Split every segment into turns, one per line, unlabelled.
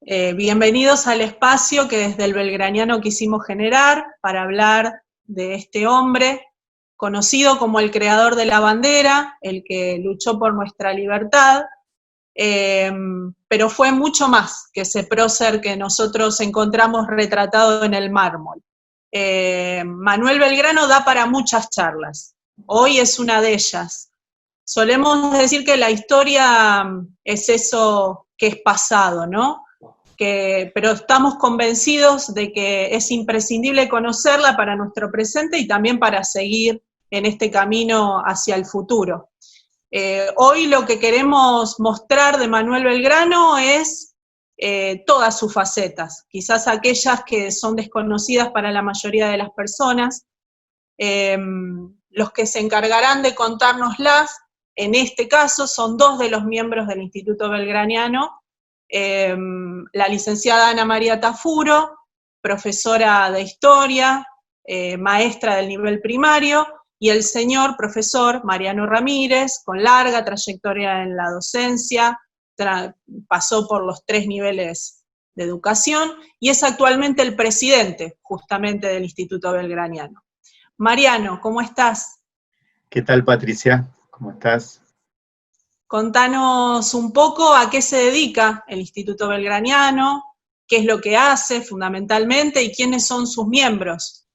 Bienvenidos al espacio que desde el Belgraniano quisimos generar para hablar de este hombre, conocido como el creador de la bandera, el que luchó por nuestra libertad, pero fue mucho más que ese prócer que nosotros encontramos retratado en el mármol. Manuel Belgrano da para muchas charlas, hoy es una de ellas. Solemos decir que la historia es eso que es pasado, ¿no? Pero estamos convencidos de que es imprescindible conocerla para nuestro presente y también para seguir en este camino hacia el futuro. Hoy lo que queremos mostrar de Manuel Belgrano es todas sus facetas, quizás aquellas que son desconocidas para la mayoría de las personas. Los que se encargarán de contárnoslas, en este caso, son dos de los miembros del Instituto Belgraniano, la licenciada Ana María Tafuro, profesora de historia, maestra del nivel primario, y el señor profesor Mariano Ramírez, con larga trayectoria en la docencia, pasó por los 3 niveles de educación, y es actualmente el presidente, justamente, del Instituto Belgraniano. Mariano, ¿cómo estás?
¿Qué tal, Patricia? ¿Cómo estás?
Contanos un poco a qué se dedica el Instituto Belgraniano, qué es lo que hace fundamentalmente y quiénes son sus miembros.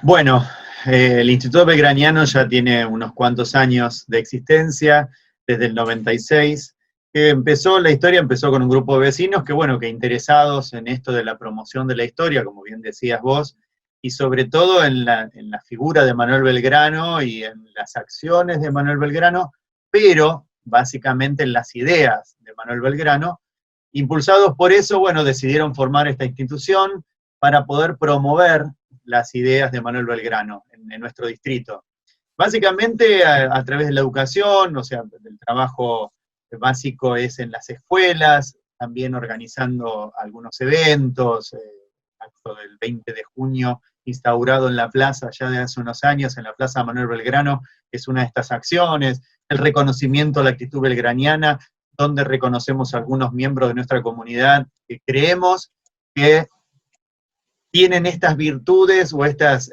Bueno, el Instituto Belgraniano ya tiene unos cuantos años de existencia, desde el 96. La historia empezó con un grupo de vecinos que interesados en esto de la promoción de la historia, como bien decías vos, y sobre todo en la figura de Manuel Belgrano y en las acciones de Manuel Belgrano, pero básicamente en las ideas de Manuel Belgrano. Impulsados por eso, decidieron formar esta institución para poder promover las ideas de Manuel Belgrano en nuestro distrito. Básicamente a través de la educación, o sea, el trabajo básico es en las escuelas, también organizando algunos eventos, acto del 20 de junio instaurado en la plaza ya de hace unos años, en la Plaza Manuel Belgrano, es una de estas acciones, el reconocimiento a la actitud belgraniana, donde reconocemos a algunos miembros de nuestra comunidad que creemos que tienen estas virtudes o estas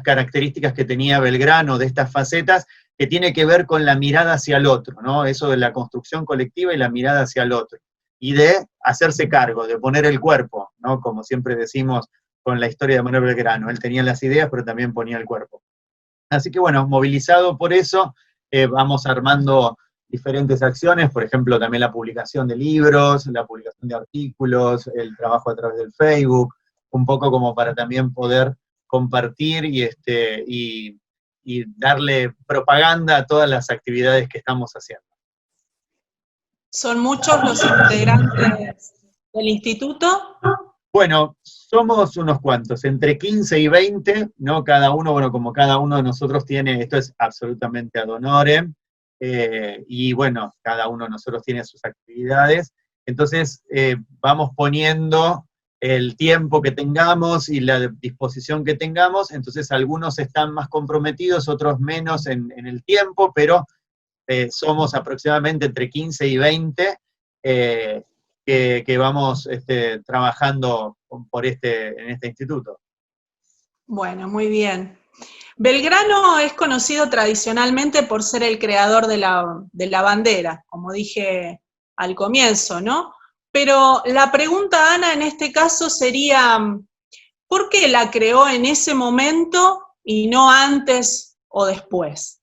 características que tenía Belgrano, de estas facetas, que tiene que ver con la mirada hacia el otro, ¿no? Eso de la construcción colectiva y la mirada hacia el otro. Y de hacerse cargo, de poner el cuerpo, ¿no? Como siempre decimos con la historia de Manuel Belgrano. Él tenía las ideas, pero también ponía el cuerpo. Así que movilizado por eso, vamos armando diferentes acciones, por ejemplo, también la publicación de libros, la publicación de artículos, el trabajo a través del Facebook, un poco como para también poder compartir y darle propaganda a todas las actividades que estamos haciendo.
¿Son muchos los integrantes del instituto?
Bueno, somos unos cuantos, entre 15 y 20, ¿no? Cada uno, como cada uno de nosotros tiene, esto es absolutamente ad honorem, y cada uno de nosotros tiene sus actividades, entonces vamos poniendo el tiempo que tengamos y la disposición que tengamos, entonces algunos están más comprometidos, otros menos en el tiempo, pero somos aproximadamente entre 15 y 20, que vamos trabajando en este instituto.
Bueno, muy bien. Belgrano es conocido tradicionalmente por ser el creador de la bandera, como dije al comienzo, ¿no? Pero la pregunta, Ana, en este caso sería, ¿por qué la creó en ese momento y no antes o después?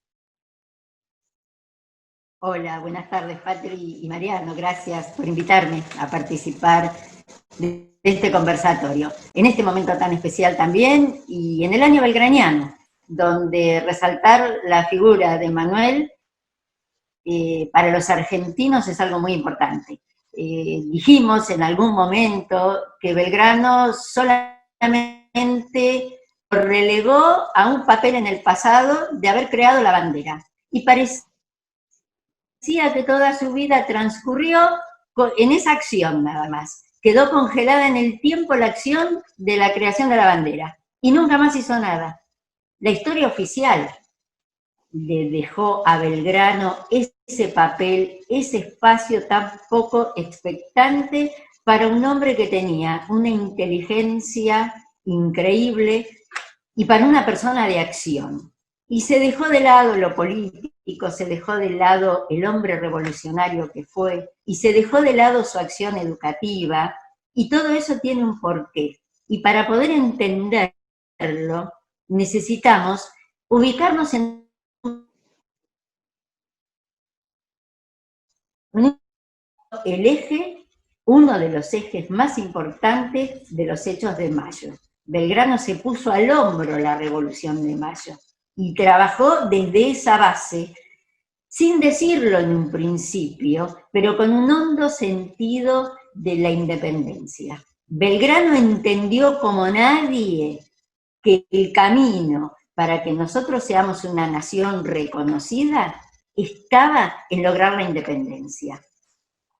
Hola, buenas tardes, Patri y Mariano. Gracias por invitarme a participar de este conversatorio. En este momento tan especial también, y en el año belgraniano, donde resaltar la figura de Manuel para los argentinos es algo muy importante. Dijimos en algún momento que Belgrano solamente relegó a un papel en el pasado de haber creado la bandera. Y parecía que toda su vida transcurrió en esa acción nada más. Quedó congelada en el tiempo la acción de la creación de la bandera. Y nunca más hizo nada. La historia oficial le dejó a Belgrano ese papel, ese espacio tan poco expectante para un hombre que tenía una inteligencia increíble y para una persona de acción. Y se dejó de lado lo político, se dejó de lado el hombre revolucionario que fue, y se dejó de lado su acción educativa, y todo eso tiene un porqué. Y para poder entenderlo, necesitamos ubicarnos en el eje, uno de los ejes más importantes de los hechos de Mayo. Belgrano se puso al hombro la Revolución de Mayo y trabajó desde esa base, sin decirlo en un principio, pero con un hondo sentido de la independencia. Belgrano entendió como nadie que el camino para que nosotros seamos una nación reconocida estaba en lograr la independencia.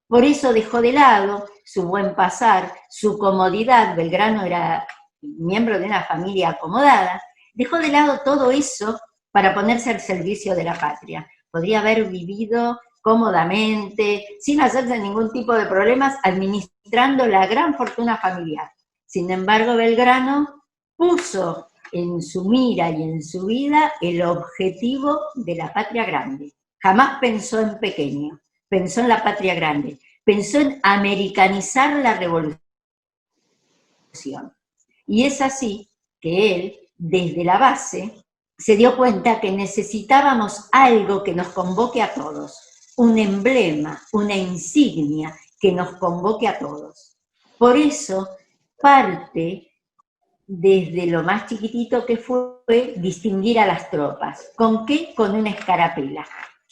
Por eso dejó de lado su buen pasar, su comodidad. Belgrano era miembro de una familia acomodada, dejó de lado todo eso para ponerse al servicio de la patria. Podría haber vivido cómodamente, sin hacerse ningún tipo de problemas, administrando la gran fortuna familiar. Sin embargo, Belgrano puso en su mira y en su vida el objetivo de la patria grande. Jamás pensó en pequeño, pensó en la patria grande, pensó en americanizar la revolución. Y es así que él, desde la base, se dio cuenta que necesitábamos algo que nos convoque a todos, un emblema, una insignia que nos convoque a todos. Por eso parte desde lo más chiquitito que fue distinguir a las tropas. ¿Con qué? Con una escarapela.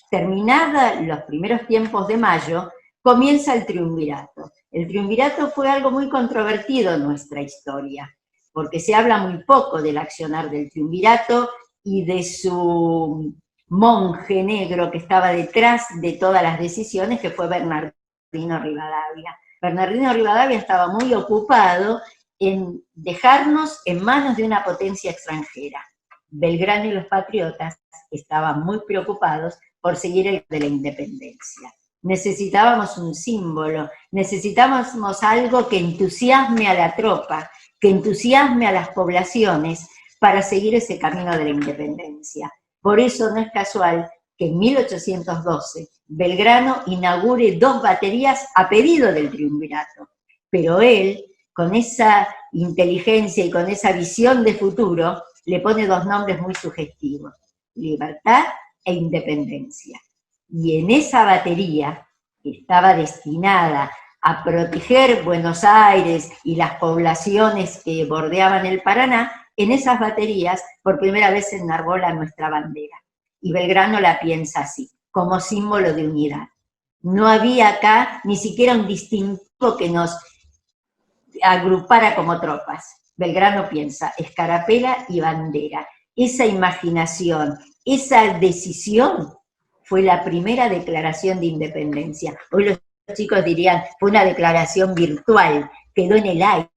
Terminada los primeros tiempos de Mayo, comienza el triunvirato. El triunvirato fue algo muy controvertido en nuestra historia, porque se habla muy poco del accionar del triunvirato y de su monje negro que estaba detrás de todas las decisiones, que fue Bernardino Rivadavia. Bernardino Rivadavia estaba muy ocupado en dejarnos en manos de una potencia extranjera. Belgrano y los patriotas estaban muy preocupados por seguir el de la independencia. Necesitábamos un símbolo, necesitábamos algo que entusiasme a la tropa, que entusiasme a las poblaciones para seguir ese camino de la independencia. Por eso no es casual que en 1812 Belgrano inaugure 2 baterías a pedido del triunvirato, pero él, con esa inteligencia y con esa visión de futuro, le pone 2 nombres muy sugestivos: libertad e independencia. Y en esa batería, que estaba destinada a proteger Buenos Aires y las poblaciones que bordeaban el Paraná, en esas baterías por primera vez se enarbola nuestra bandera. Y Belgrano la piensa así, como símbolo de unidad. No había acá ni siquiera un distintivo que nos agrupara como tropas. Belgrano piensa escarapela y bandera. Esa imaginación, esa decisión fue la primera declaración de independencia. Hoy los chicos dirían, fue una declaración virtual, quedó en el aire,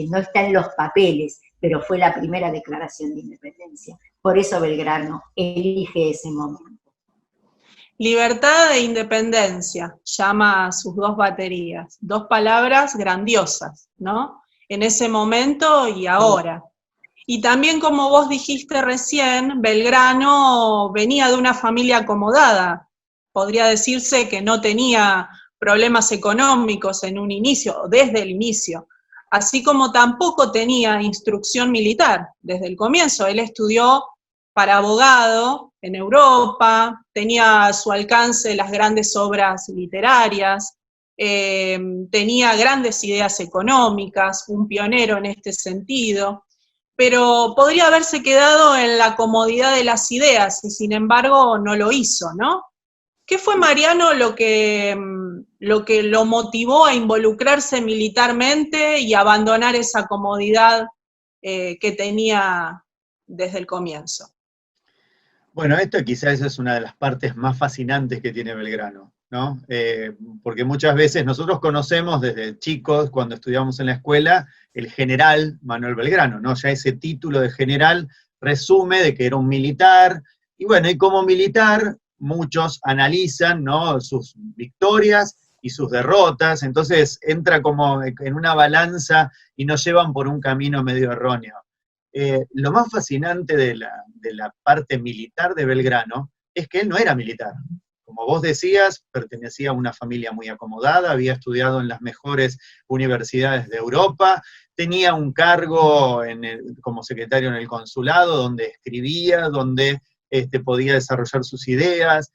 no está en los papeles, pero fue la primera declaración de independencia. Por eso Belgrano elige ese momento.
Libertad e independencia, llama a sus 2 baterías, 2 palabras grandiosas, ¿no? En ese momento y ahora. Y también, como vos dijiste recién, Belgrano venía de una familia acomodada. Podría decirse que no tenía problemas económicos en un inicio, desde el inicio. Así como tampoco tenía instrucción militar desde el comienzo. Él estudió para abogado en Europa, tenía a su alcance las grandes obras literarias, tenía grandes ideas económicas, un pionero en este sentido, pero podría haberse quedado en la comodidad de las ideas y sin embargo no lo hizo, ¿no? ¿Qué fue Mariano lo que lo motivó a involucrarse militarmente y abandonar esa comodidad que tenía desde el comienzo?
Bueno, esto quizás es una de las partes más fascinantes que tiene Belgrano, ¿no? Porque muchas veces nosotros conocemos desde chicos, cuando estudiamos en la escuela, el general Manuel Belgrano, ¿no? Ya ese título de general resume de que era un militar, y bueno, y como militar muchos analizan, ¿no?, sus victorias y sus derrotas, entonces entra como en una balanza y nos llevan por un camino medio erróneo. Lo más fascinante de la parte militar de Belgrano es que él no era militar. Como vos decías, pertenecía a una familia muy acomodada, había estudiado en las mejores universidades de Europa, tenía un cargo como secretario en el consulado, donde escribía, donde podía desarrollar sus ideas.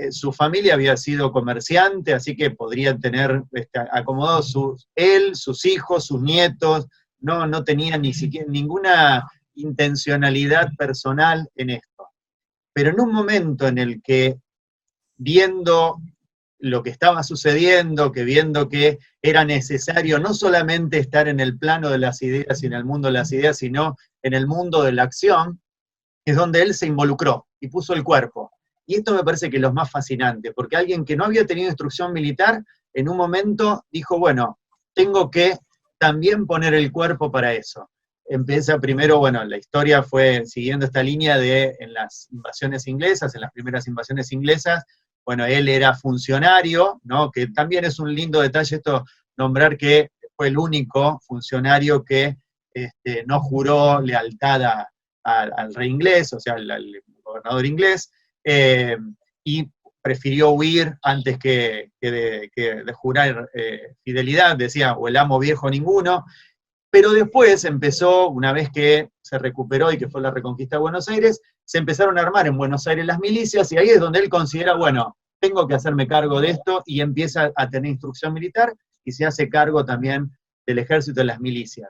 Su familia había sido comerciante, así que podría tener acomodados él, sus hijos, sus nietos. No tenía ni siquiera ninguna intencionalidad personal en esto. Pero en un momento en el que, viendo lo que estaba sucediendo, viendo que era necesario no solamente estar en el plano de las ideas y en el mundo de las ideas, sino en el mundo de la acción, es donde él se involucró y puso el cuerpo. Y esto me parece que es lo más fascinante, porque alguien que no había tenido instrucción militar, en un momento dijo, bueno, tengo que también poner el cuerpo para eso. Empieza primero, bueno, la historia fue siguiendo esta línea en las invasiones inglesas, en las primeras invasiones inglesas, bueno, él era funcionario, ¿no? Que también es un lindo detalle esto, nombrar que fue el único funcionario que no juró lealtad al rey inglés, o sea, al gobernador inglés, y prefirió huir antes que de jurar fidelidad, decía, o el amo viejo ninguno. Pero después empezó, una vez que se recuperó y que fue la reconquista de Buenos Aires, se empezaron a armar en Buenos Aires las milicias, y ahí es donde él considera, bueno, tengo que hacerme cargo de esto, y empieza a tener instrucción militar, y se hace cargo también del ejército de las milicias.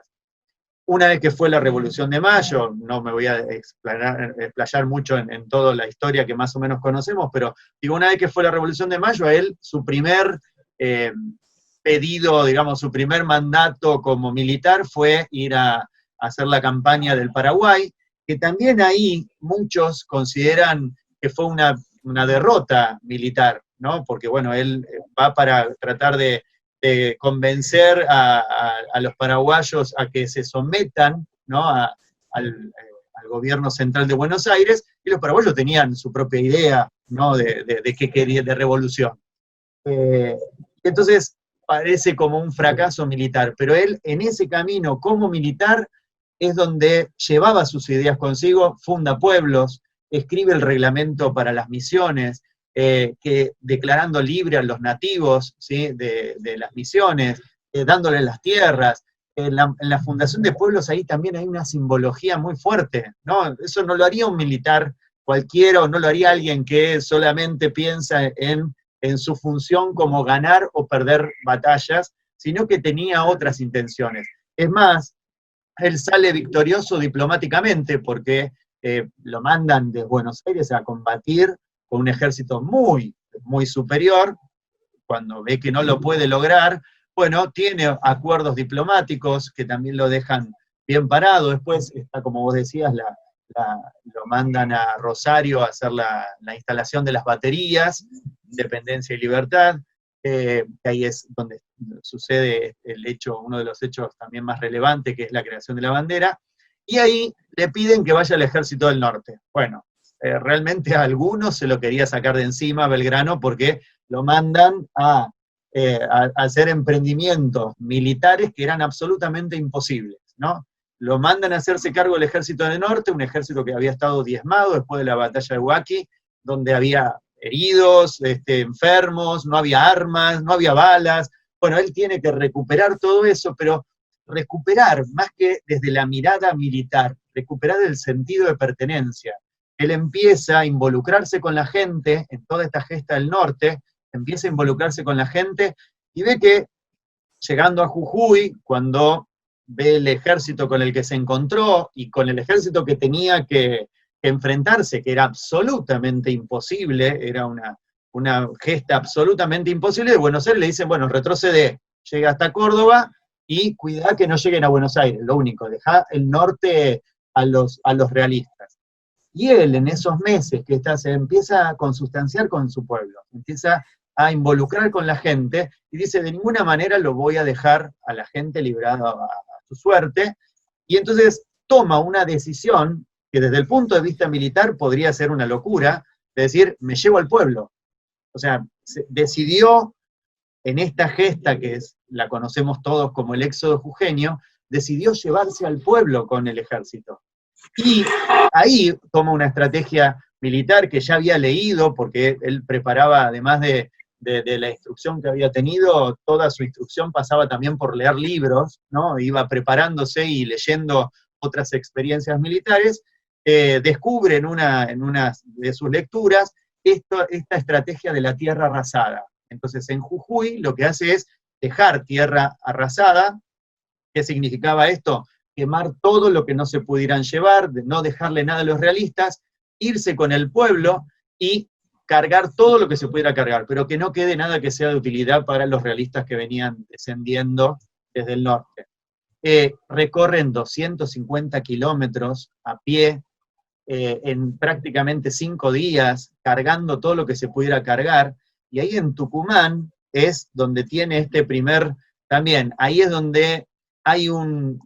Una vez que fue la Revolución de Mayo, no me voy a explayar mucho en toda la historia que más o menos conocemos, pero digo, una vez que fue la Revolución de Mayo, a él, su primer pedido, digamos, su primer mandato como militar fue ir a hacer la campaña del Paraguay, que también ahí muchos consideran que fue una derrota militar, ¿no? Porque, bueno, él va para tratar de convencer a los paraguayos a que se sometan, ¿no? al gobierno central de Buenos Aires, y los paraguayos tenían su propia idea, ¿no? de qué quería, de revolución. Entonces, parece como un fracaso militar, pero él en ese camino como militar es donde llevaba sus ideas consigo, funda pueblos, escribe el reglamento para las misiones, que declarando libre a los nativos, ¿sí? de las misiones, dándoles las tierras. En la fundación de pueblos ahí también hay una simbología muy fuerte, ¿no? Eso no lo haría un militar cualquiera, o no lo haría alguien que solamente piensa en su función como ganar o perder batallas, sino que tenía otras intenciones. Es más, él sale victorioso diplomáticamente porque lo mandan de Buenos Aires a combatir con un ejército muy, muy superior. Cuando ve que no lo puede lograr, bueno, tiene acuerdos diplomáticos que también lo dejan bien parado. Después está, como vos decías, lo mandan a Rosario a hacer la instalación de las baterías, Independencia y Libertad, que ahí es donde sucede uno de los hechos también más relevantes, que es la creación de la bandera, y ahí le piden que vaya al Ejército del Norte. Bueno, realmente a algunos se lo quería sacar de encima Belgrano, porque lo mandan a hacer emprendimientos militares que eran absolutamente imposibles, ¿no? Lo mandan a hacerse cargo del Ejército del Norte, un ejército que había estado diezmado después de la batalla de Huaki, donde había heridos, enfermos, no había armas, no había balas. Bueno, él tiene que recuperar todo eso, pero recuperar, más que desde la mirada militar, recuperar el sentido de pertenencia. Él empieza a involucrarse con la gente en toda esta gesta del norte, empieza a involucrarse con la gente, y ve que, llegando a Jujuy, cuando ve el ejército con el que se encontró, y con el ejército que tenía que enfrentarse, que era absolutamente imposible, era una gesta absolutamente imposible, de Buenos Aires le dicen, bueno, retrocede, llega hasta Córdoba, y cuidá que no lleguen a Buenos Aires, lo único, dejá el norte a los realistas. Y él, en esos meses que se empieza a consustanciar con su pueblo, empieza a involucrar con la gente, y dice, de ninguna manera lo voy a dejar a la gente librada a su suerte, y entonces toma una decisión que desde el punto de vista militar podría ser una locura, de decir, me llevo al pueblo. O sea, decidió en esta gesta que la conocemos todos como el éxodo jujeño, decidió llevarse al pueblo con el ejército. Y ahí toma una estrategia militar que ya había leído, porque él preparaba, además de la instrucción que había tenido, toda su instrucción pasaba también por leer libros, ¿no? Iba preparándose y leyendo otras experiencias militares, descubre en una de sus lecturas esta estrategia de la tierra arrasada. Entonces en Jujuy lo que hace es dejar tierra arrasada. ¿Qué significaba esto? Quemar todo lo que no se pudieran llevar, de no dejarle nada a los realistas, irse con el pueblo y cargar todo lo que se pudiera cargar, pero que no quede nada que sea de utilidad para los realistas que venían descendiendo desde el norte. Recorren 250 kilómetros a pie, en prácticamente 5 días, cargando todo lo que se pudiera cargar, y ahí en Tucumán es donde tiene este primer, también, ahí es donde hay un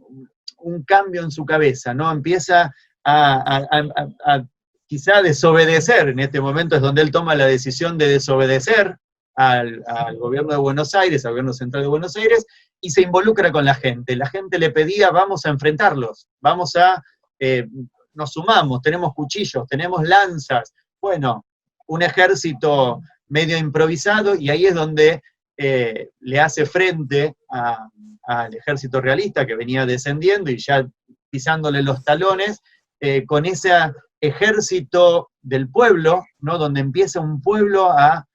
cambio en su cabeza, ¿no? Empieza a quizá desobedecer, en este momento es donde él toma la decisión de desobedecer al gobierno de Buenos Aires, al gobierno central de Buenos Aires, y se involucra con la gente le pedía, vamos a enfrentarlos, nos sumamos, tenemos cuchillos, tenemos lanzas, bueno, un ejército medio improvisado, y ahí es donde le hace frente al ejército realista que venía descendiendo y ya pisándole los talones, con ese ejército del pueblo, ¿no? Donde empieza un pueblo a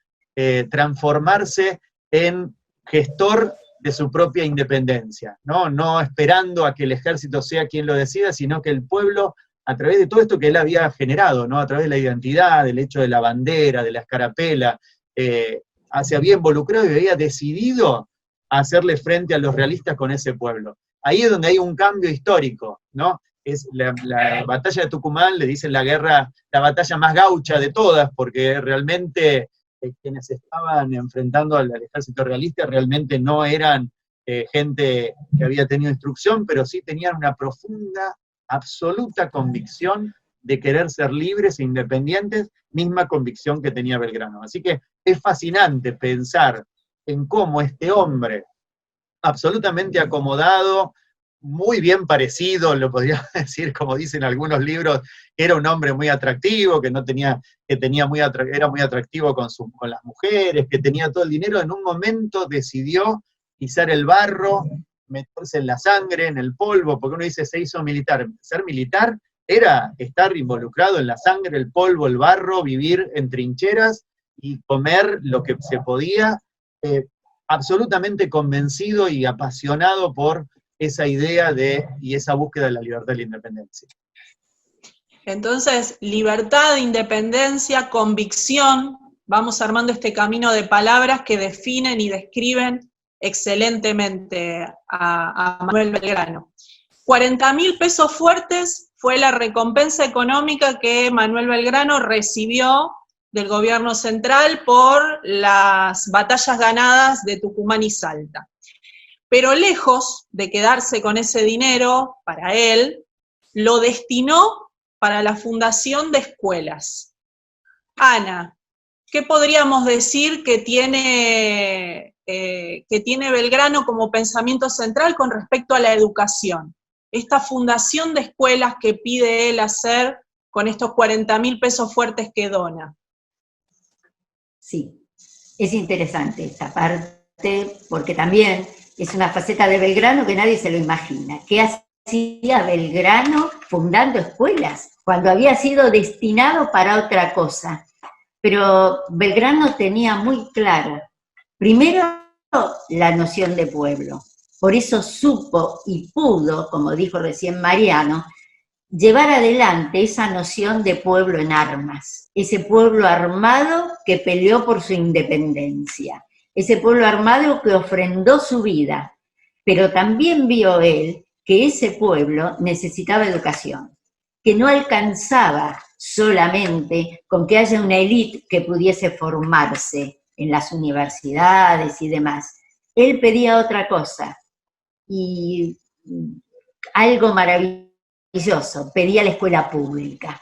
transformarse en gestor de su propia independencia, ¿no? No esperando a que el ejército sea quien lo decida, sino que el pueblo, a través de todo esto que él había generado, ¿no? A través de la identidad, del hecho de la bandera, de la escarapela, se había involucrado y había decidido hacerle frente a los realistas con ese pueblo. Ahí es donde hay un cambio histórico, ¿no? Es la batalla de Tucumán, le dicen la batalla más gaucha de todas, porque realmente quienes estaban enfrentando al ejército realista realmente no eran gente que había tenido instrucción, pero sí tenían una profunda, absoluta convicción de querer ser libres e independientes, misma convicción que tenía Belgrano. Así que es fascinante pensar en cómo este hombre, absolutamente acomodado, muy bien parecido, lo podría decir, como dicen algunos libros, era un hombre muy atractivo, era muy atractivo con las mujeres, que tenía todo el dinero, en un momento decidió pisar el barro, meterse en la sangre, en el polvo, porque uno dice se hizo militar. Ser militar era estar involucrado en la sangre, el polvo, el barro, vivir en trincheras y comer lo que se podía, absolutamente convencido y apasionado por esa idea y esa búsqueda de la libertad y la independencia.
Entonces, libertad, independencia, convicción, vamos armando este camino de palabras que definen y describen excelentemente a Manuel Belgrano. 40.000 pesos fuertes fue la recompensa económica que Manuel Belgrano recibió del gobierno central por las batallas ganadas de Tucumán y Salta. Pero lejos de quedarse con ese dinero para él, lo destinó para la fundación de escuelas. Ana, ¿qué podríamos decir que tiene Belgrano como pensamiento central con respecto a la educación? Esta fundación de escuelas que pide él hacer con estos 40.000 pesos fuertes que dona.
Sí, es interesante esta parte, porque también es una faceta de Belgrano que nadie se lo imagina. ¿Qué hacía Belgrano fundando escuelas cuando había sido destinado para otra cosa? Pero Belgrano tenía muy claro, primero, la noción de pueblo. Por eso supo y pudo, como dijo recién Mariano, llevar adelante esa noción de pueblo en armas, ese pueblo armado que peleó por su independencia, ese pueblo armado que ofrendó su vida, pero también vio él que ese pueblo necesitaba educación, que no alcanzaba solamente con que haya una élite que pudiese formarse en las universidades y demás. Él pedía otra cosa, y algo maravilloso, pedía la escuela pública.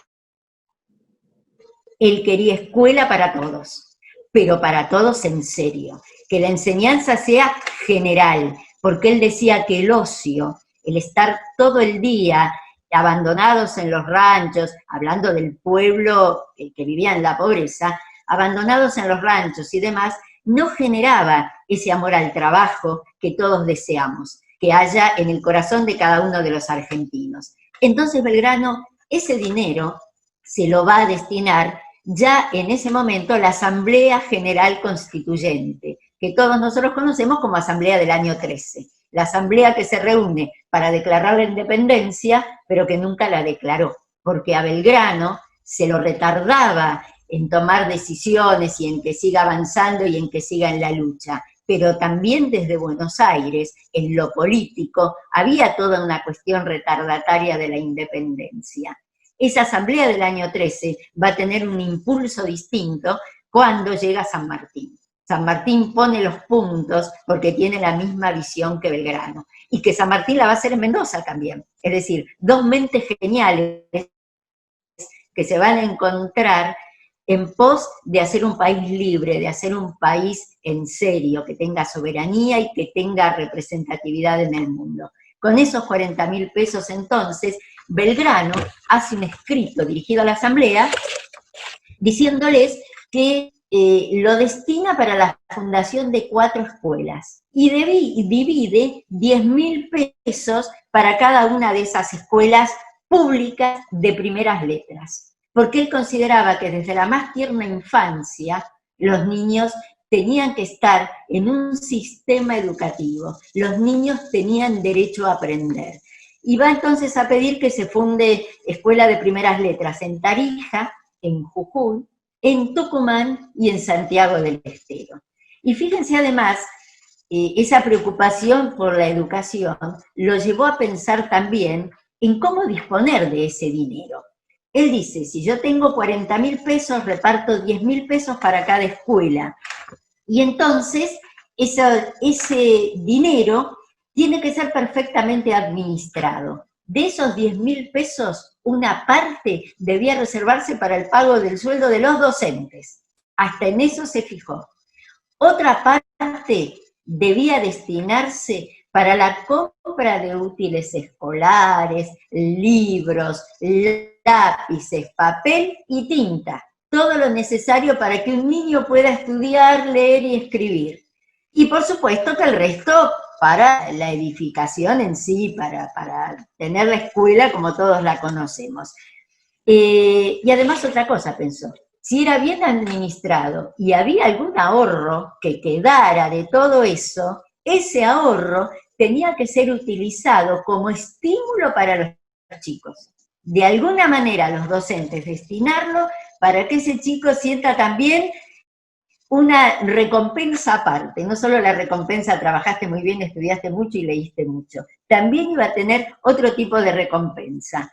Él quería escuela para todos, pero para todos en serio. que la enseñanza sea general, porque él decía que el ocio, el estar todo el día abandonados en los ranchos, hablando del pueblo que vivía en la pobreza, abandonados en los ranchos y demás, no generaba ese amor al trabajo que todos deseamos, que haya en el corazón de cada uno de los argentinos. Entonces Belgrano, ese dinero se lo va a destinar ya en ese momento a la Asamblea General Constituyente, que todos nosotros conocemos como Asamblea del año 13. La asamblea que se reúne para declarar la independencia, pero que nunca la declaró, porque a Belgrano se lo retardaba en tomar decisiones y en que siga avanzando y en que siga en la lucha. Pero también desde Buenos Aires, en lo político, había toda una cuestión retardataria de la independencia. Esa asamblea del año 13 va a tener un impulso distinto cuando llega San Martín. San Martín pone los puntos porque tiene la misma visión que Belgrano. Y que San Martín la va a hacer en Mendoza también. Es decir, dos mentes geniales que se van a encontrar en pos de hacer un país libre, de hacer un país en serio, que tenga soberanía y que tenga representatividad en el mundo. Con esos 40.000 pesos entonces, Belgrano hace un escrito dirigido a la Asamblea diciéndoles que lo destina para la fundación de 4 escuelas y divide 10.000 pesos para cada una de esas escuelas públicas de primeras letras, porque él consideraba que desde la más tierna infancia los niños tenían que estar en un sistema educativo, los niños tenían derecho a aprender. Y va entonces a pedir que se funde escuela de primeras letras en Tarija, en Jujuy, en Tucumán y en Santiago del Estero. Y fíjense además, esa preocupación por la educación lo llevó a pensar también en cómo disponer de ese dinero. Él dice, si yo tengo 40.000 pesos, reparto 10.000 pesos para cada escuela. Y entonces, ese dinero tiene que ser perfectamente administrado. De esos 10.000 pesos, una parte debía reservarse para el pago del sueldo de los docentes. Hasta en eso se fijó. Otra parte debía destinarse para la compra de útiles escolares, libros, lápices, papel y tinta. Todo lo necesario para que un niño pueda estudiar, leer y escribir. Y por supuesto que el resto para la edificación en sí, para tener la escuela como todos la conocemos. Y además otra cosa pensó, si era bien administrado y había algún ahorro que quedara de todo eso, ese ahorro tenía que ser utilizado como estímulo para los chicos. De alguna manera los docentes destinarlo para que ese chico sienta también una recompensa aparte, no solo la recompensa, trabajaste muy bien, estudiaste mucho y leíste mucho, también iba a tener otro tipo de recompensa.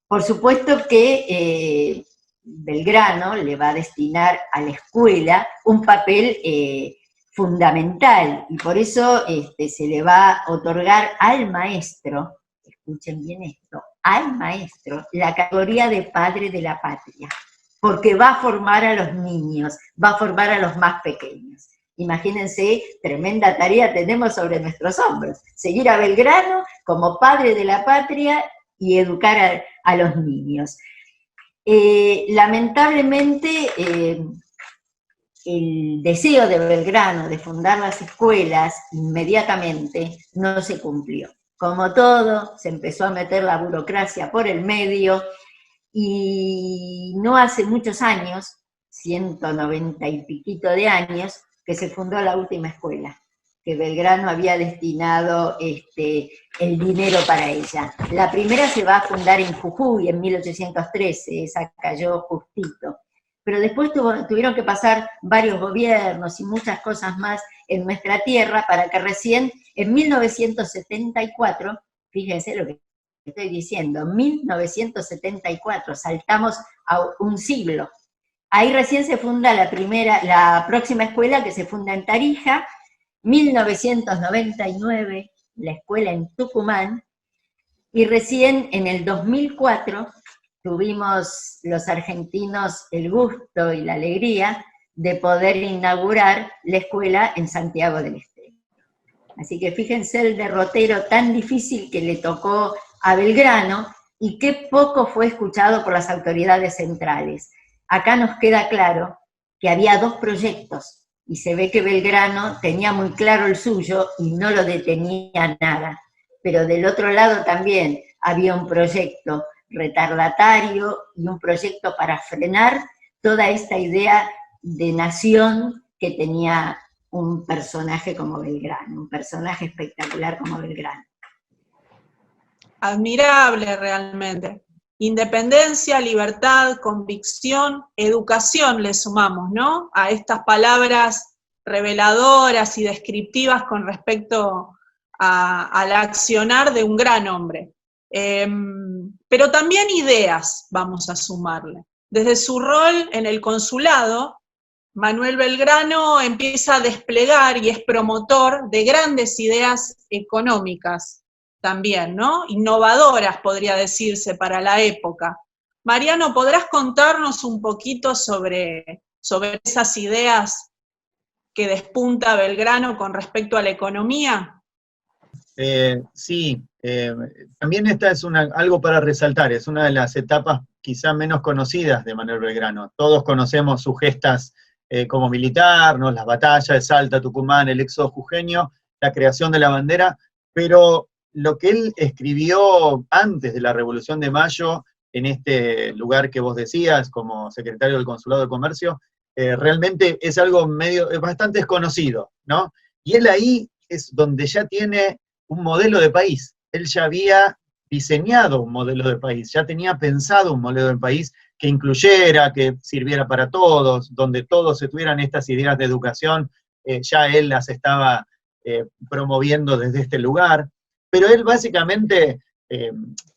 Por supuesto que Belgrano le va a destinar a la escuela un papel fundamental, y por eso se le va a otorgar al maestro, escuchen bien esto, al maestro, la categoría de padre de la patria, porque va a formar a los niños, va a formar a los más pequeños. Imagínense, tremenda tarea tenemos sobre nuestros hombros, seguir a Belgrano como padre de la patria y educar a los niños. Lamentablemente, el deseo de Belgrano de fundar las escuelas inmediatamente no se cumplió. Como todo, se empezó a meter la burocracia por el medio, y no hace muchos años, 190 y piquito de años, que se fundó la última escuela, que Belgrano había destinado el dinero para ella. La primera se va a fundar en Jujuy en 1813, esa cayó justito. Pero después tuvieron que pasar varios gobiernos y muchas cosas más en nuestra tierra para que recién en 1974, fíjense lo que estoy diciendo, 1974, saltamos a un siglo. Ahí recién se funda la próxima escuela, que se funda en Tarija, 1999, la escuela en Tucumán, y recién en el 2004 tuvimos los argentinos el gusto y la alegría de poder inaugurar la escuela en Santiago del Estero. Así que fíjense el derrotero tan difícil que le tocó a Belgrano y qué poco fue escuchado por las autoridades centrales. Acá nos queda claro que había dos proyectos y se ve que Belgrano tenía muy claro el suyo y no lo detenía nada. Pero del otro lado también había un proyecto retardatario y un proyecto para frenar toda esta idea de nación que tenía un personaje como Belgrano, un personaje espectacular como Belgrano.
Admirable realmente. Independencia, libertad, convicción, educación le sumamos, ¿no? A estas palabras reveladoras y descriptivas con respecto al accionar de un gran hombre. Pero también ideas vamos a sumarle. Desde su rol en el consulado, Manuel Belgrano empieza a desplegar y es promotor de grandes ideas económicas también, ¿no? Innovadoras, podría decirse, para la época. Mariano, ¿podrás contarnos un poquito sobre esas ideas que despunta Belgrano con respecto a la economía?
Sí, también esta es algo para resaltar, es una de las etapas quizá menos conocidas de Manuel Belgrano. Todos conocemos sus gestas como militar, ¿no? Las batallas de Salta, Tucumán, el éxodo jujeño, la creación de la bandera, pero lo que él escribió antes de la Revolución de Mayo, en este lugar que vos decías, como secretario del Consulado de Comercio, realmente es algo bastante desconocido, ¿no? Y él ahí es donde ya tiene un modelo de país. Él ya había diseñado un modelo de país, ya tenía pensado un modelo de país que incluyera, que sirviera para todos, donde todos se tuvieran estas ideas de educación, ya él las estaba promoviendo desde este lugar, pero él básicamente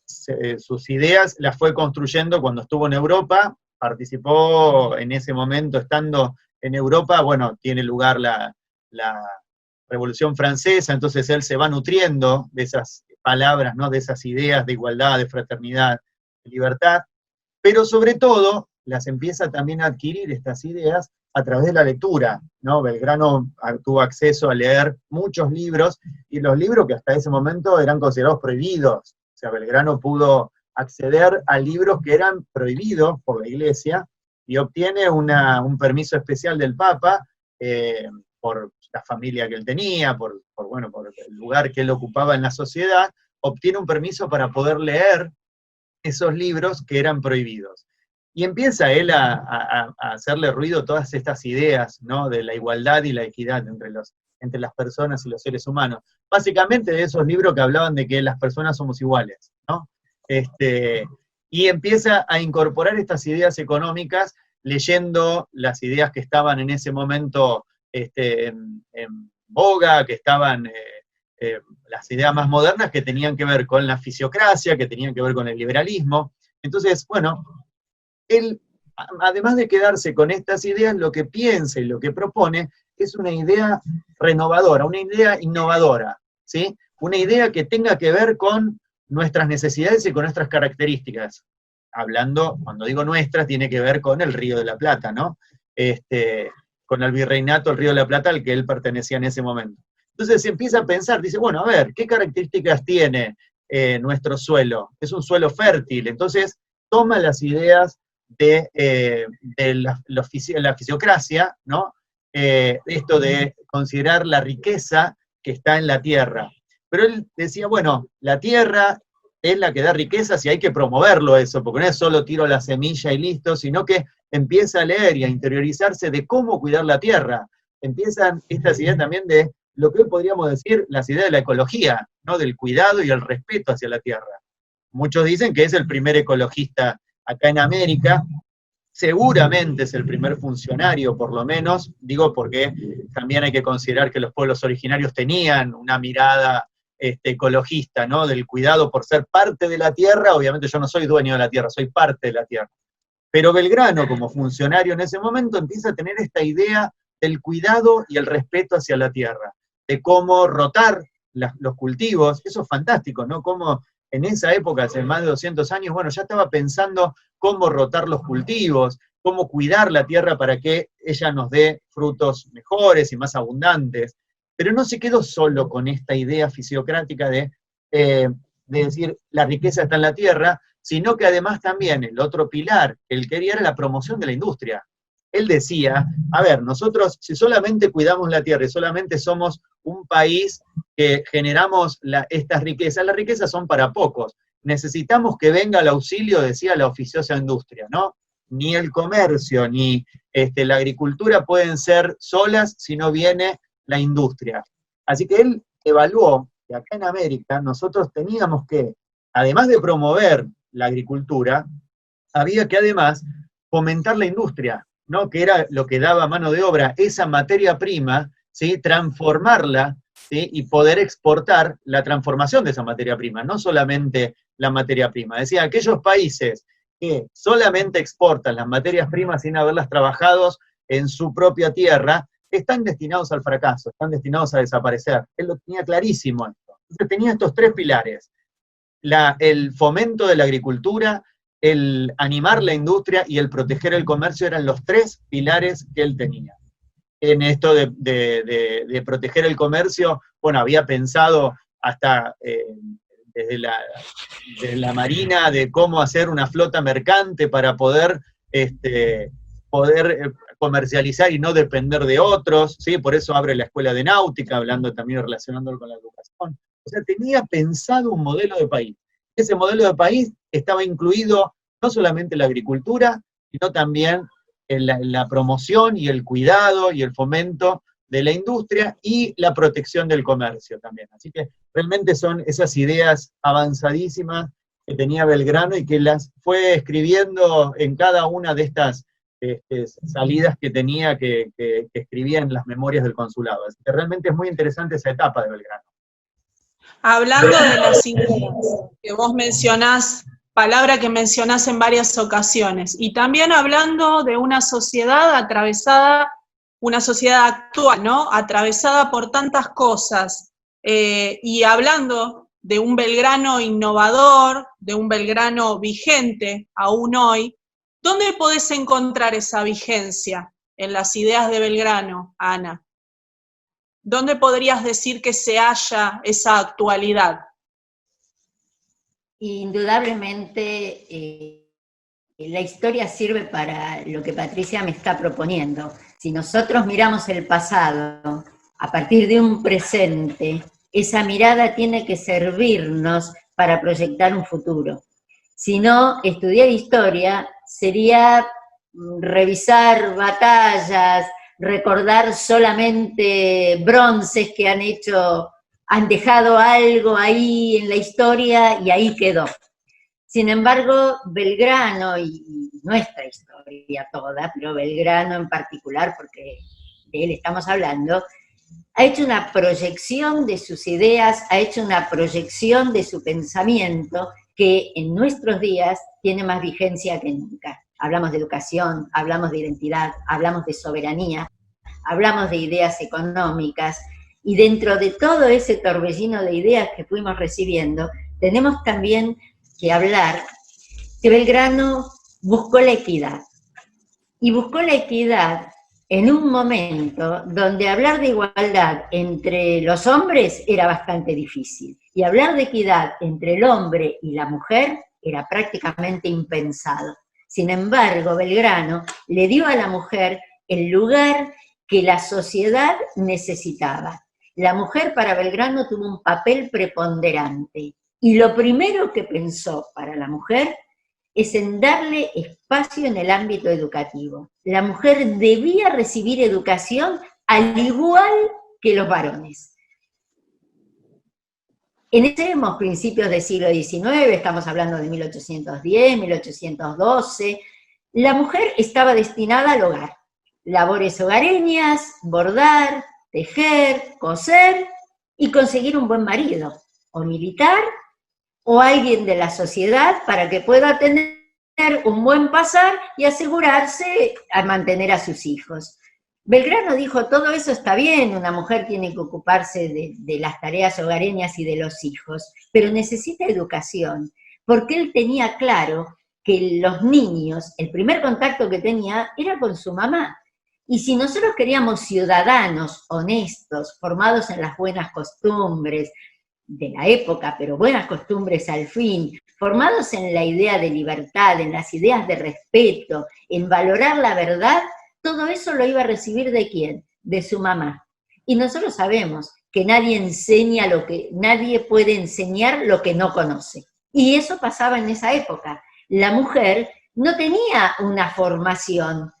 sus ideas las fue construyendo cuando estuvo en Europa, participó en ese momento estando en Europa, bueno, tiene lugar la Revolución Francesa, entonces él se va nutriendo de esas palabras, ¿no? De esas ideas de igualdad, de fraternidad, de libertad, pero sobre todo las empieza también a adquirir estas ideas a través de la lectura, ¿no? Belgrano tuvo acceso a leer muchos libros, y los libros que hasta ese momento eran considerados prohibidos, o sea, Belgrano pudo acceder a libros que eran prohibidos por la Iglesia, y obtiene un permiso especial del Papa, por la familia que él tenía, por el lugar que él ocupaba en la sociedad, obtiene un permiso para poder leer esos libros que eran prohibidos. Y empieza él a hacerle ruido todas estas ideas, ¿no? De la igualdad y la equidad entre las personas y los seres humanos. Básicamente de esos libros que hablaban de que las personas somos iguales, ¿no? Y empieza a incorporar estas ideas económicas, leyendo las ideas que estaban en ese momento en boga, que estaban las ideas más modernas que tenían que ver con la fisiocracia, que tenían que ver con el liberalismo. Entonces, bueno, él, además de quedarse con estas ideas, lo que piensa y lo que propone es una idea renovadora, una idea innovadora, ¿sí? Una idea que tenga que ver con nuestras necesidades y con nuestras características. Hablando, cuando digo nuestras, tiene que ver con el Río de la Plata, ¿no? Con el virreinato del Río de la Plata al que él pertenecía en ese momento. Entonces se empieza a pensar, dice, bueno, a ver, ¿qué características tiene nuestro suelo? Es un suelo fértil, entonces toma las ideas de la fisiocracia, ¿no? Esto de considerar la riqueza que está en la tierra. Pero él decía, bueno, la tierra es la que da riquezas y hay que promoverlo eso, porque no es solo tiro la semilla y listo, sino que empieza a leer y a interiorizarse de cómo cuidar la tierra. Empiezan estas ideas también de lo que hoy podríamos decir las ideas de la ecología, ¿no? Del cuidado y el respeto hacia la tierra. Muchos dicen que es el primer ecologista acá en América, seguramente es el primer funcionario, por lo menos, digo porque también hay que considerar que los pueblos originarios tenían una mirada ecologista, ¿no? Del cuidado por ser parte de la tierra. Obviamente yo no soy dueño de la tierra, soy parte de la tierra. Pero Belgrano, como funcionario en ese momento, empieza a tener esta idea del cuidado y el respeto hacia la tierra, de cómo rotar los cultivos. Eso es fantástico, ¿no? Cómo en esa época, hace más de 200 años, bueno, ya estaba pensando cómo rotar los cultivos, cómo cuidar la tierra para que ella nos dé frutos mejores y más abundantes. Pero no se quedó solo con esta idea fisiocrática de decir la riqueza está en la tierra, sino que además también el otro pilar que él quería era la promoción de la industria. Él decía, a ver, nosotros si solamente cuidamos la tierra y solamente somos un país que generamos estas riquezas, las riquezas son para pocos. Necesitamos que venga el auxilio, decía la oficiosa industria, ¿no? Ni el comercio, ni la agricultura pueden ser solas si no viene la industria. Así que él evaluó que acá en América nosotros teníamos que, además de promover la agricultura, había que además fomentar la industria, ¿no? Que era lo que daba mano de obra, esa materia prima, ¿sí? Transformarla, ¿sí? Y poder exportar la transformación de esa materia prima, no solamente la materia prima. Decía, aquellos países que solamente exportan las materias primas sin haberlas trabajado en su propia tierra, están destinados al fracaso, están destinados a desaparecer. Él lo tenía clarísimo esto. Entonces tenía estos tres pilares: el fomento de la agricultura, el animar la industria y el proteger el comercio eran los tres pilares que él tenía. En esto de proteger el comercio, bueno, había pensado hasta desde la marina de cómo hacer una flota mercante para poder comercializar y no depender de otros, ¿sí? Por eso abre la escuela de náutica, hablando también, relacionándolo con la educación. O sea, tenía pensado un modelo de país. Ese modelo de país estaba incluido no solamente en la agricultura, sino también en la promoción y el cuidado y el fomento de la industria y la protección del comercio también. Así que realmente son esas ideas avanzadísimas que tenía Belgrano y que las fue escribiendo en cada una de estas salidas que tenía, que escribía en las memorias del consulado. Así que realmente es muy interesante esa etapa de Belgrano.
Hablando de las ideas que vos mencionás, palabra que mencionás en varias ocasiones, y también hablando de una sociedad atravesada, una sociedad actual, ¿no? Atravesada por tantas cosas, y hablando de un Belgrano innovador, de un Belgrano vigente aún hoy, ¿dónde podés encontrar esa vigencia en las ideas de Belgrano, Ana? ¿Dónde podrías decir que se halla esa actualidad?
Indudablemente, la historia sirve para lo que Patricia me está proponiendo. Si nosotros miramos el pasado a partir de un presente, esa mirada tiene que servirnos para proyectar un futuro. Si no, estudiar historia sería revisar batallas, recordar solamente bronces que han dejado algo ahí en la historia y ahí quedó. Sin embargo, Belgrano y nuestra historia toda, pero Belgrano en particular, porque de él estamos hablando, ha hecho una proyección de sus ideas, ha hecho una proyección de su pensamiento que en nuestros días tiene más vigencia que nunca. Hablamos de educación, hablamos de identidad, hablamos de soberanía, hablamos de ideas económicas, y dentro de todo ese torbellino de ideas que fuimos recibiendo, tenemos también que hablar que Belgrano buscó la equidad. Y buscó la equidad en un momento donde hablar de igualdad entre los hombres era bastante difícil. Y hablar de equidad entre el hombre y la mujer era prácticamente impensado. Sin embargo, Belgrano le dio a la mujer el lugar que la sociedad necesitaba. La mujer para Belgrano tuvo un papel preponderante. Y lo primero que pensó para la mujer es en darle espacio en el ámbito educativo. La mujer debía recibir educación al igual que los varones. En extremos principios del siglo XIX, estamos hablando de 1810, 1812, la mujer estaba destinada al hogar. Labores hogareñas, bordar, tejer, coser y conseguir un buen marido, o militar, o alguien de la sociedad para que pueda tener un buen pasar y asegurarse a mantener a sus hijos. Belgrano dijo, todo eso está bien, una mujer tiene que ocuparse de las tareas hogareñas y de los hijos, pero necesita educación, porque él tenía claro que los niños, el primer contacto que tenía era con su mamá. Y si nosotros queríamos ciudadanos honestos, formados en las buenas costumbres de la época, pero buenas costumbres al fin, formados en la idea de libertad, en las ideas de respeto, en valorar la verdad, todo eso lo iba a recibir ¿de quién? De su mamá. Y nosotros sabemos que nadie puede enseñar lo que no conoce. Y eso pasaba en esa época. La mujer no tenía una formación.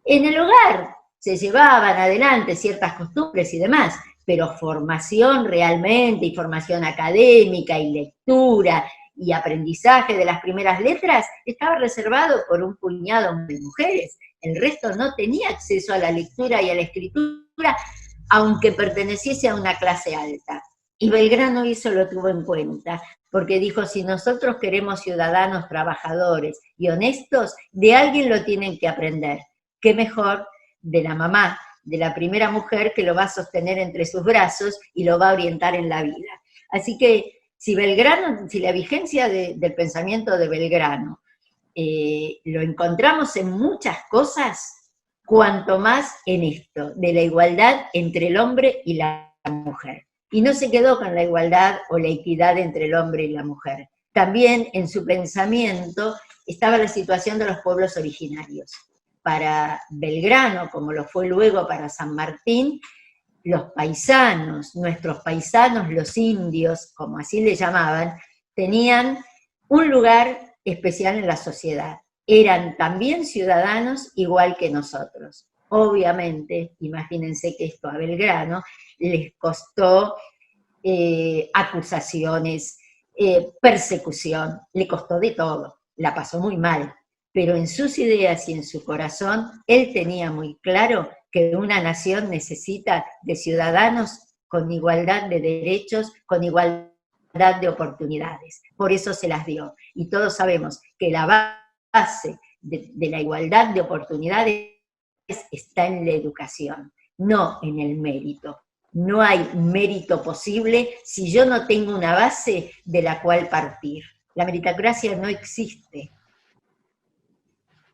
En el hogar se llevaban adelante ciertas costumbres y demás, pero formación realmente, y formación académica, y lectura, y aprendizaje de las primeras letras, estaba reservado por un puñado de mujeres. El resto no tenía acceso a la lectura y a la escritura, aunque perteneciese a una clase alta. Y Belgrano eso lo tuvo en cuenta, porque dijo, si nosotros queremos ciudadanos trabajadores y honestos, de alguien lo tienen que aprender. ¿Qué mejor de la mamá, de la primera mujer que lo va a sostener entre sus brazos y lo va a orientar en la vida? Así que si la vigencia del pensamiento de Belgrano lo encontramos en muchas cosas, cuanto más en esto, de la igualdad entre el hombre y la mujer. Y no se quedó con la igualdad o la equidad entre el hombre y la mujer. También en su pensamiento estaba la situación de los pueblos originarios. Para Belgrano, como lo fue luego para San Martín, los paisanos, nuestros paisanos, los indios, como así le llamaban, tenían un lugar especial en la sociedad. Eran también ciudadanos igual que nosotros. Obviamente, imagínense que esto a Belgrano les costó acusaciones, persecución, le costó de todo, la pasó muy mal, pero en sus ideas y en su corazón, él tenía muy claro que una nación necesita de ciudadanos con igualdad de derechos, con igualdad de oportunidades. Por eso se las dio. Y todos sabemos que la base de la igualdad de oportunidades está en la educación, no en el mérito. No hay mérito posible si yo no tengo una base de la cual partir. La meritocracia no existe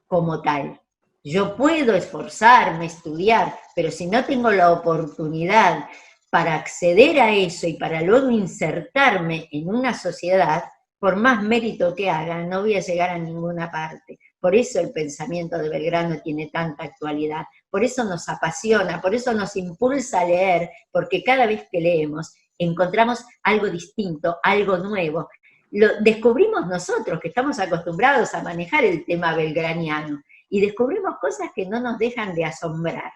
como tal. Yo puedo esforzarme, estudiar, pero si no tengo la oportunidad para acceder a eso y para luego insertarme en una sociedad, por más mérito que haga, no voy a llegar a ninguna parte. Por eso el pensamiento de Belgrano tiene tanta actualidad, por eso nos apasiona, por eso nos impulsa a leer, porque cada vez que leemos encontramos algo distinto, algo nuevo. Lo descubrimos nosotros, que estamos acostumbrados a manejar el tema belgraniano, y descubrimos cosas que no nos dejan de asombrar.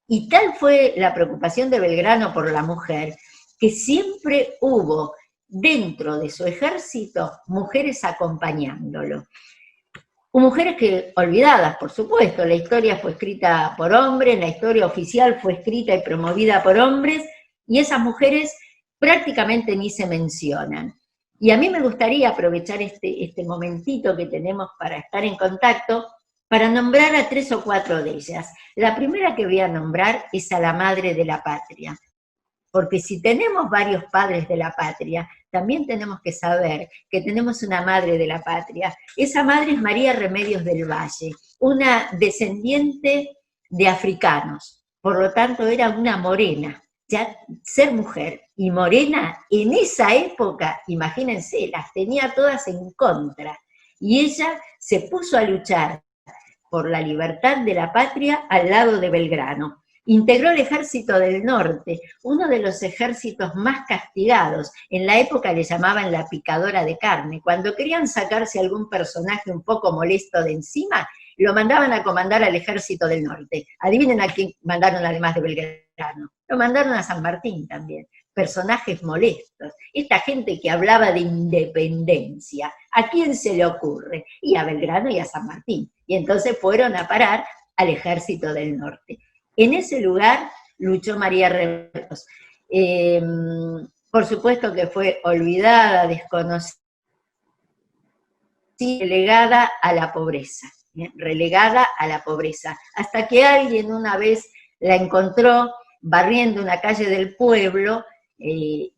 Y tal fue la preocupación de Belgrano por la mujer, que siempre hubo dentro de su ejército mujeres acompañándolo. Mujeres que, olvidadas, por supuesto, la historia fue escrita por hombres, la historia oficial fue escrita y promovida por hombres, y esas mujeres prácticamente ni se mencionan. Y a mí me gustaría aprovechar este momentito que tenemos para estar en contacto, para nombrar a 3 o 4 de ellas. La primera que voy a nombrar es a la madre de la patria, porque si tenemos varios padres de la patria, también tenemos que saber que tenemos una madre de la patria. Esa madre es María Remedios del Valle, una descendiente de africanos, por lo tanto era una morena. Ya ser mujer y morena en esa época, imagínense, las tenía todas en contra. Y ella se puso a luchar por la libertad de la patria al lado de Belgrano. Integró el Ejército del Norte, uno de los ejércitos más castigados. En la época le llamaban la picadora de carne. Cuando querían sacarse algún personaje un poco molesto de encima, lo mandaban a comandar al Ejército del Norte. Adivinen a quién mandaron además de Belgrano. Lo mandaron a San Martín también. Personajes molestos. Esta gente que hablaba de independencia, ¿a quién se le ocurre? Y a Belgrano y a San Martín. Y entonces fueron a parar al Ejército del Norte. En ese lugar luchó María Remedios. Por supuesto que fue olvidada, desconocida, relegada a la pobreza, hasta que alguien una vez la encontró barriendo una calle del pueblo y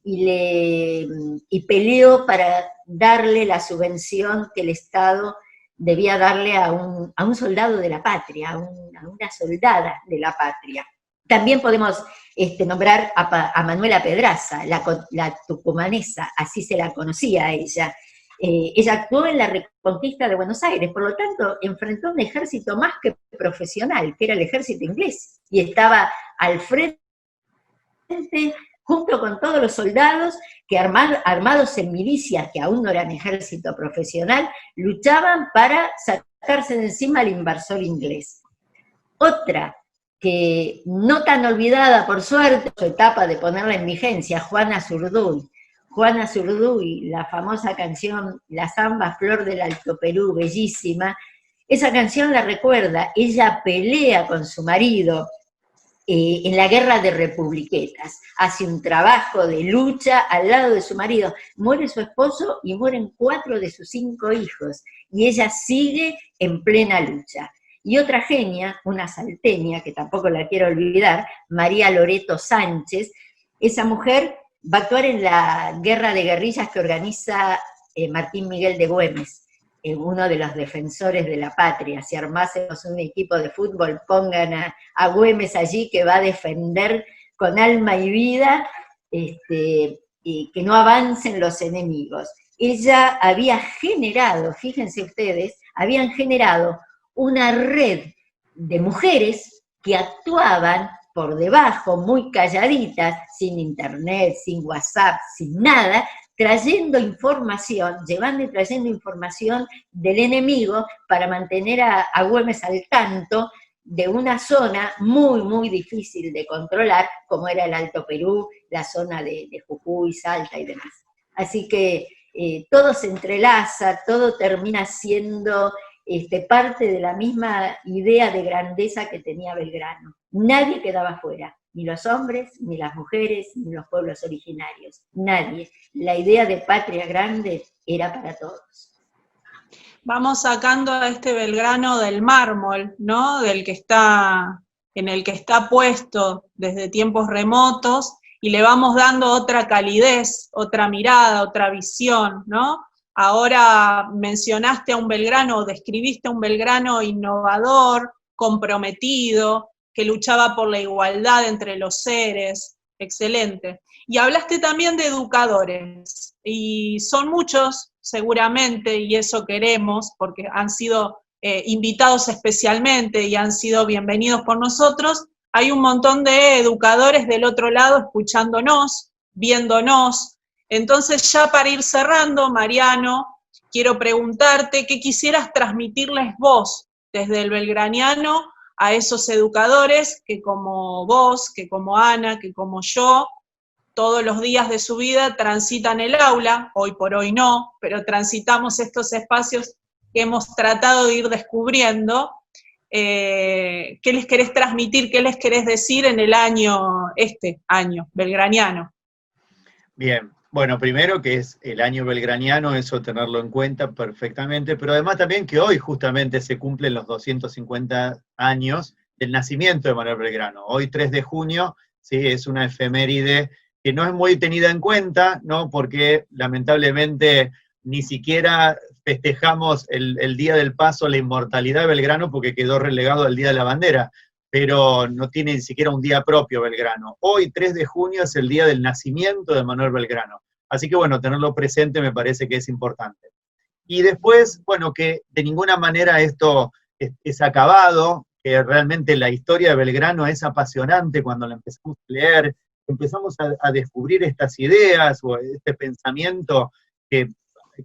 peleó para darle la subvención que el Estado debía darle a un soldado de la patria, a una soldada de la patria. También podemos nombrar a Manuela Pedraza, la tucumanesa, así se la conocía a ella. Ella actuó en la reconquista de Buenos Aires, por lo tanto enfrentó un ejército más que profesional, que era el ejército inglés, y estaba al frente junto con todos los soldados que armados en milicias, que aún no eran ejército profesional, luchaban para sacarse de encima al invasor inglés. Otra, que no tan olvidada por suerte, su etapa de ponerla en vigencia, Juana Zurduy. Juana Zurduy, la famosa canción La Zamba Flor del Alto Perú, bellísima, esa canción la recuerda, ella pelea con su marido en la guerra de Republiquetas, hace un trabajo de lucha al lado de su marido, muere su esposo y mueren 4 de sus 5 hijos, y ella sigue en plena lucha. Y otra genia, una salteña, que tampoco la quiero olvidar, María Loreto Sánchez, esa mujer va a actuar en la guerra de guerrillas que organiza Martín Miguel de Güemes, uno de los defensores de la patria. Si armásemos un equipo de fútbol, pongan a Güemes allí, que va a defender con alma y vida y que no avancen los enemigos. Ella había generado, fíjense ustedes, habían generado una red de mujeres que actuaban por debajo, muy calladitas, sin internet, sin WhatsApp, sin nada, trayendo información, llevando y trayendo información del enemigo para mantener a Güemes al tanto de una zona muy, muy difícil de controlar, como era el Alto Perú, la zona de Jujuy, Salta y demás. Así que todo se entrelaza, todo termina siendo parte de la misma idea de grandeza que tenía Belgrano. Nadie quedaba fuera, ni los hombres, ni las mujeres, ni los pueblos originarios, nadie. La idea de patria grande era para todos.
Vamos sacando a este Belgrano del mármol, ¿no? En el que está puesto desde tiempos remotos, y le vamos dando otra calidez, otra mirada, otra visión, ¿no? Ahora mencionaste a un Belgrano, describiste a un Belgrano innovador, comprometido, que luchaba por la igualdad entre los seres, excelente. Y hablaste también de educadores, y son muchos seguramente, y eso queremos, porque han sido invitados especialmente y han sido bienvenidos por nosotros. Hay un montón de educadores del otro lado escuchándonos, viéndonos. Entonces, ya para ir cerrando, Mariano, quiero preguntarte qué quisieras transmitirles vos desde el belgraniano a esos educadores que como vos, que como Ana, que como yo, todos los días de su vida transitan el aula, hoy por hoy no, pero transitamos estos espacios que hemos tratado de ir descubriendo. ¿Qué les querés transmitir, qué les querés decir en el este año belgraniano?
Bien. Bueno, primero que es el año belgraniano, eso tenerlo en cuenta perfectamente, pero además también que hoy justamente se cumplen los 250 años del nacimiento de Manuel Belgrano. Hoy 3 de junio, sí, es una efeméride que no es muy tenida en cuenta, ¿no? Porque lamentablemente ni siquiera festejamos el Día del Paso, la inmortalidad de Belgrano, porque quedó relegado al Día de la Bandera, pero no tiene ni siquiera un día propio Belgrano. Hoy, 3 de junio, es el día del nacimiento de Manuel Belgrano. Así que bueno, tenerlo presente me parece que es importante. Y después, bueno, que de ninguna manera esto es acabado, que realmente la historia de Belgrano es apasionante cuando la empezamos a leer, empezamos a descubrir estas ideas o este pensamiento que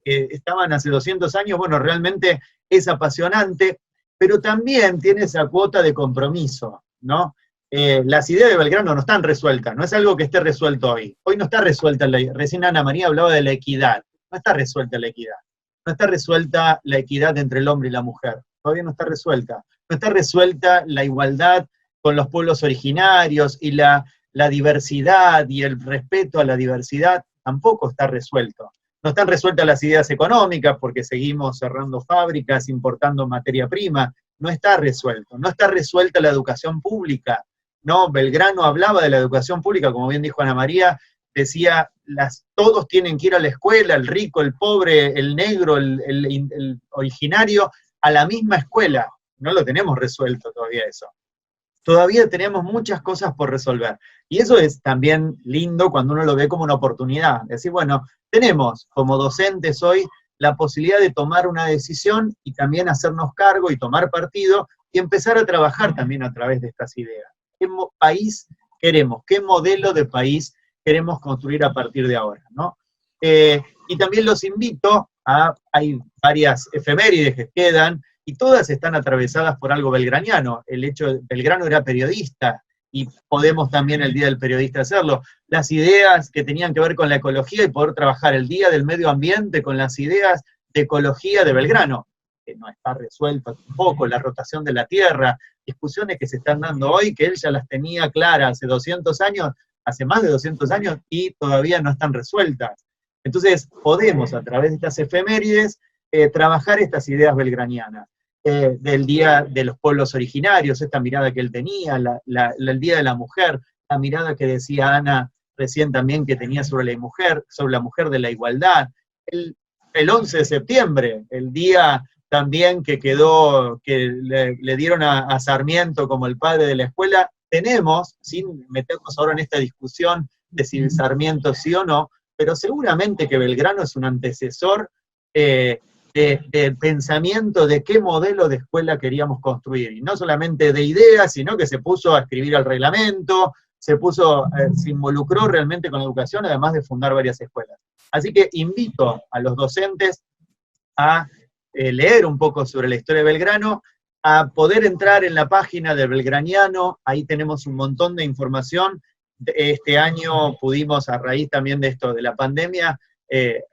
estaban hace 200 años, bueno, realmente es apasionante, pero también tiene esa cuota de compromiso, ¿no? Las ideas de Belgrano no están resueltas, no es algo que esté resuelto hoy. Hoy no está resuelta, recién Ana María hablaba de la equidad, no está resuelta la equidad. No está resuelta la equidad entre el hombre y la mujer, todavía no está resuelta. No está resuelta la igualdad con los pueblos originarios y la diversidad y el respeto a la diversidad, tampoco está resuelto. No están resueltas las ideas económicas porque seguimos cerrando fábricas, importando materia prima, no está resuelto. No está resuelta la educación pública, ¿no? Belgrano hablaba de la educación pública, como bien dijo Ana María, decía, todos tienen que ir a la escuela, el rico, el pobre, el negro, el originario, a la misma escuela. No lo tenemos resuelto todavía eso. Todavía tenemos muchas cosas por resolver. Y eso es también lindo cuando uno lo ve como una oportunidad. Decir, bueno, tenemos como docentes hoy la posibilidad de tomar una decisión y también hacernos cargo y tomar partido y empezar a trabajar también a través de estas ideas. ¿Qué país queremos? ¿Qué modelo de país queremos construir a partir de ahora, ¿no? Y también los invito hay varias efemérides que quedan, y todas están atravesadas por algo belgraniano. El hecho de Belgrano era periodista, y podemos también el Día del Periodista hacerlo. Las ideas que tenían que ver con la ecología y poder trabajar el Día del Medio Ambiente con las ideas de ecología de Belgrano, que no está resuelto tampoco, la rotación de la tierra, discusiones que se están dando hoy, que él ya las tenía claras hace 200 años, hace más de 200 años, y todavía no están resueltas. Entonces, podemos, a través de estas efemérides, trabajar estas ideas belgranianas. Del Día de los Pueblos Originarios, esta mirada que él tenía, el Día de la Mujer, la mirada que decía Ana recién también que tenía sobre la mujer de la igualdad. El 11 de septiembre, el día también que le dieron a Sarmiento como el padre de la escuela, tenemos, sin meternos ahora en esta discusión de si Sarmiento sí o no, pero seguramente que Belgrano es un antecesor de pensamiento de qué modelo de escuela queríamos construir, y no solamente de ideas, sino que se puso a escribir el reglamento, se involucró realmente con la educación, además de fundar varias escuelas. Así que invito a los docentes a leer un poco sobre la historia de Belgrano, a poder entrar en la página del Belgraniano, ahí tenemos un montón de información. Este año pudimos, a raíz también de esto, de la pandemia,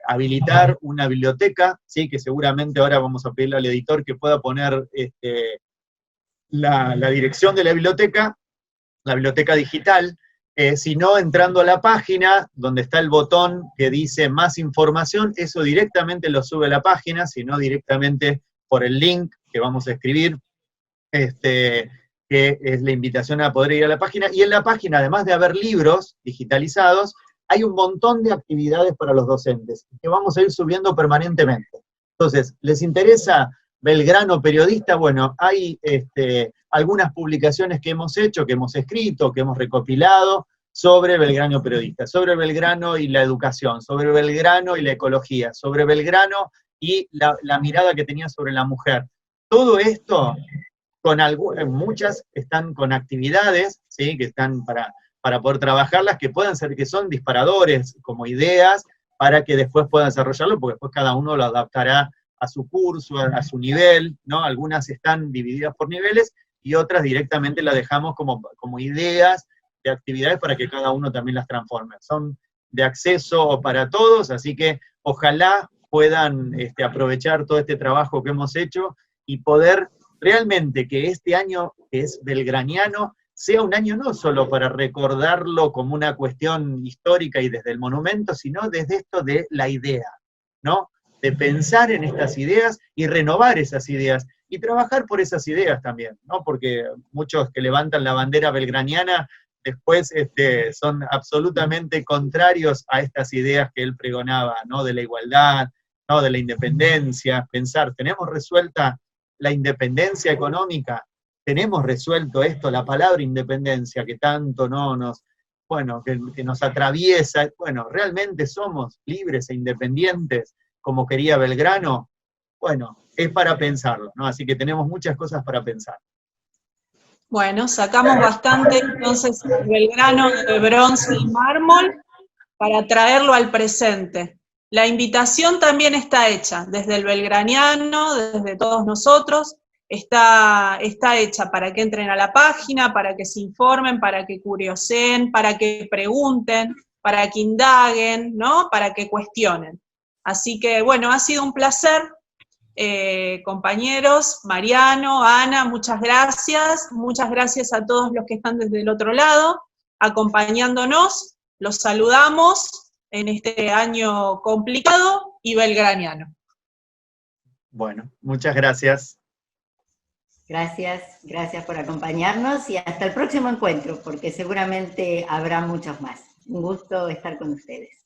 habilitar una biblioteca, ¿sí? Que seguramente ahora vamos a pedirle al editor que pueda poner la dirección de la biblioteca digital, sino entrando a la página, donde está el botón que dice más información, eso directamente lo sube a la página, sino directamente por el link que vamos a escribir, que es la invitación a poder ir a la página, y en la página, además de haber libros digitalizados, hay un montón de actividades para los docentes, que vamos a ir subiendo permanentemente. Entonces, ¿les interesa Belgrano Periodista? Bueno, hay algunas publicaciones que hemos hecho, que hemos escrito, que hemos recopilado sobre Belgrano Periodista, sobre Belgrano y la educación, sobre Belgrano y la ecología, sobre Belgrano y la mirada que tenía sobre la mujer. Todo esto, muchas están con actividades, ¿sí? Que están para poder trabajarlas, que puedan ser, que son disparadores como ideas, para que después puedan desarrollarlo, porque después cada uno lo adaptará a su curso, a su nivel, ¿no? Algunas están divididas por niveles, y otras directamente las dejamos como ideas de actividades para que cada uno también las transforme. Son de acceso para todos, así que ojalá puedan aprovechar todo este trabajo que hemos hecho, y poder realmente que este año, que es belgraniano, sea un año no solo para recordarlo como una cuestión histórica y desde el monumento, sino desde esto de la idea, ¿no? De pensar en estas ideas y renovar esas ideas, y trabajar por esas ideas también, ¿no? Porque muchos que levantan la bandera belgraniana después son absolutamente contrarios a estas ideas que él pregonaba, ¿no? De la igualdad, ¿no? De la independencia, pensar, ¿tenemos resuelta la independencia económica? ¿Tenemos resuelto esto, la palabra independencia, que tanto que nos atraviesa? Bueno, ¿realmente somos libres e independientes como quería Belgrano? Bueno, es para pensarlo, ¿no? Así que tenemos muchas cosas para pensar.
Bueno, sacamos bastante entonces Belgrano de bronce y mármol para traerlo al presente. La invitación también está hecha, desde el belgraniano, desde todos nosotros, está hecha para que entren a la página, para que se informen, para que curioseen, para que pregunten, para que indaguen, ¿no? Para que cuestionen. Así que, bueno, ha sido un placer, compañeros, Mariano, Ana, muchas gracias a todos los que están desde el otro lado, acompañándonos, los saludamos en este año complicado y belgraniano.
Bueno, muchas gracias.
Gracias, gracias por acompañarnos y hasta el próximo encuentro, porque seguramente habrá muchos más. Un gusto estar con ustedes.